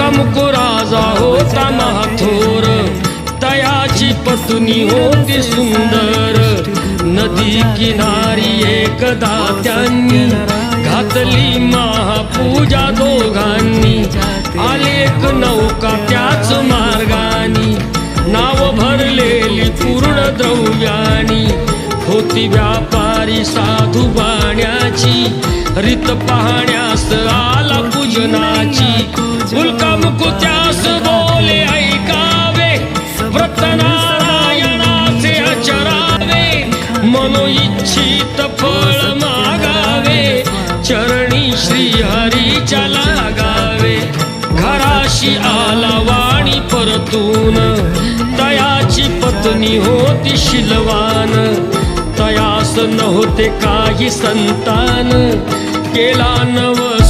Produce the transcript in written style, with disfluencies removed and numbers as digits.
राजा होता महाथोर, तयाची पत्नी होती सुंदर. नदी किनारी एकदा त्यांनी घातली महापूजा दोघांनी. आले एक नौका त्याच मार्गानी, नाव भरलेली पूर्ण द्रव्यानी. होती व्यापारी साधू बाण्याची, रीत पाहण्यास आला पूजनाची. उल्कामुकुत्यास बोले ऐकावे, व्रत नारायणाचे आचरावे. मनोइच्छित फळ मागावे, चरणी श्री हरीच्या लागावे. घराशी आला वाणी परतून, तयाची पत्नी होती शीलवान. तयास नव्हते काही संतान, केला नव